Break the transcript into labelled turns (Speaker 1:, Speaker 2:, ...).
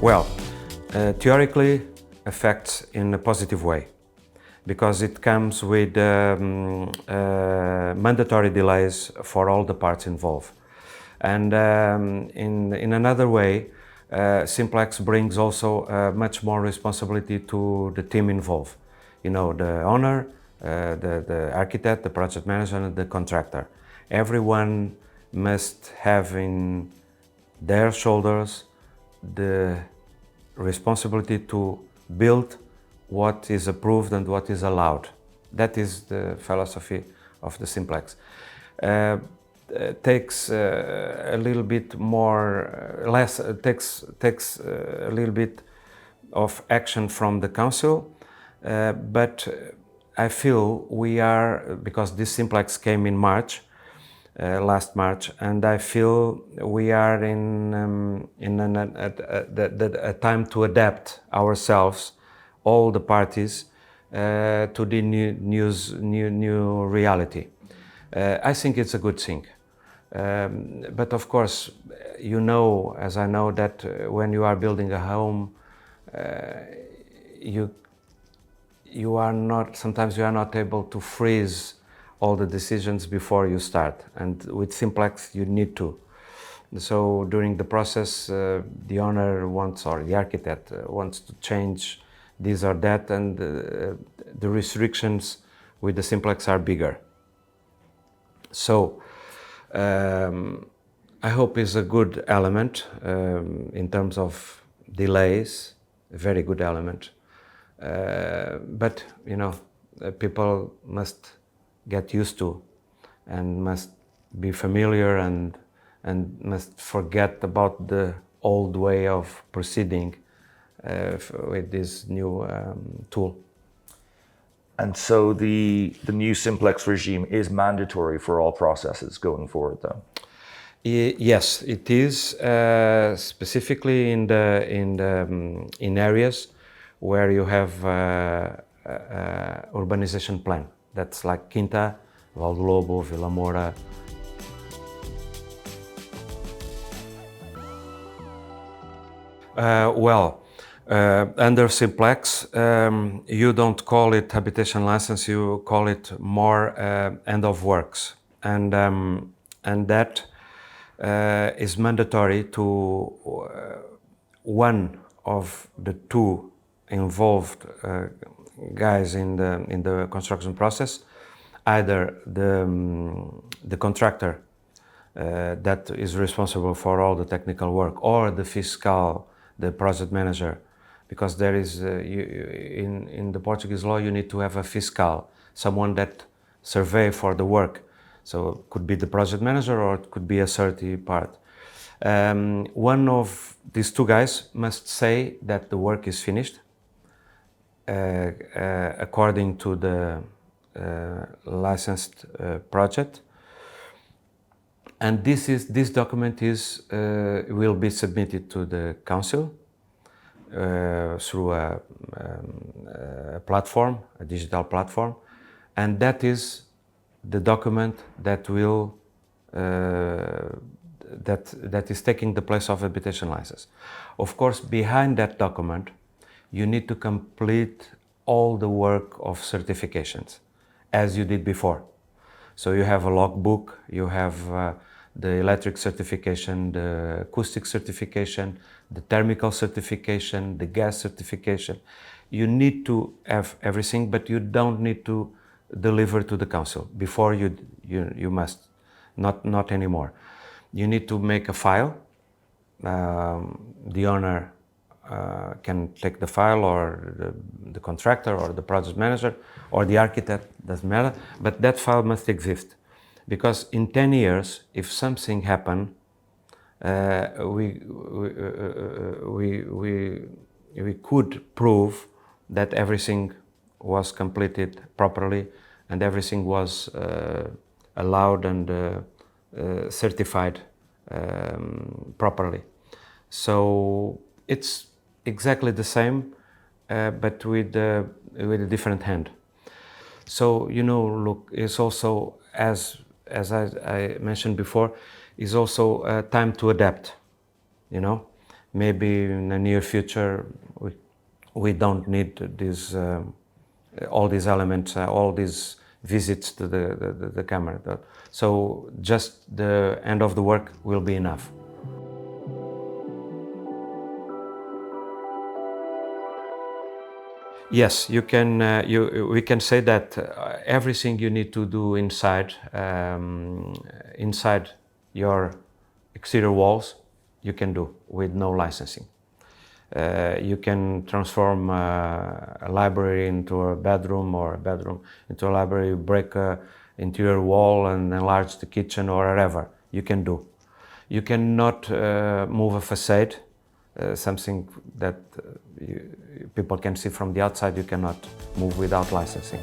Speaker 1: Well, theoretically affects in a positive way because it comes with mandatory delays for all the parts involved. And in another way, Simplex brings also much more responsibility to the team involved. You know, the owner, the architect, the project manager, and the contractor. Everyone must have in their shoulders the responsibility to build what is approved and what is allowed. That is the philosophy of the Simplex. Takes a little bit more, takes a little bit of action from the council, but I feel we are, because this Simplex came in March, last March, and I feel we are in a time to adapt ourselves, all the parties, to the new reality. I think it's a good thing. But of course, you know, as I know, that when you are building a home, you are not, sometimes you are not able to freeze all the decisions before you start. And with Simplex, you need to. So during the process, the owner wants, or the architect wants to change this or that, and the restrictions with the Simplex are bigger. So I hope it's a good element in terms of delays, a very good element. But, you know, people must get used to and must be familiar and must forget about the old way of proceeding with this new tool.
Speaker 2: And so the new Simplex regime is mandatory for all processes going forward, though?
Speaker 1: Yes, it is, specifically in areas where you have urbanization plan. That's like Quinta, Lobo, Vila Moura. Under Simplex, you don't call it habitation license, you call it more end of works. And that is mandatory to one of the two involved guys in the construction process, either the contractor that is responsible for all the technical work, or the fiscal, the project manager, because there is in the Portuguese law you need to have a fiscal, someone that survey for the work. So it could be the project manager or it could be a third part. One of these two guys must say that the work is finished according to the licensed project, and this document will be submitted to the council through a platform, a digital platform, and that is the document that will that is taking the place of habitation license. Of course, behind that document, you need to complete all the work of certifications, as you did before. So you have a logbook, you have the electric certification, the acoustic certification, the thermal certification, the gas certification. You need to have everything, but you don't need to deliver to the council. Before you must, not anymore. You need to make a file. The owner can take the file, or the contractor, or the project manager, or the architect, doesn't matter, but that file must exist. Because in 10 years, if something happens, we could prove that everything was completed properly and everything was allowed and certified properly. So it's exactly the same, but with a different hand. So, you know, look, it's also, as I mentioned before, is also time to adapt, you know. maybe in the near future we don't need all these elements, all these visits to the camera. So just the end of the work will be enough. Yes, you can. We can say that everything you need to do inside your exterior walls, you can do with no licensing. You can transform a library into a bedroom, or a bedroom into a library. Break a interior wall and enlarge the kitchen, or whatever. You can do. You cannot move a facade. Something that people can see from the outside, you cannot move without licensing.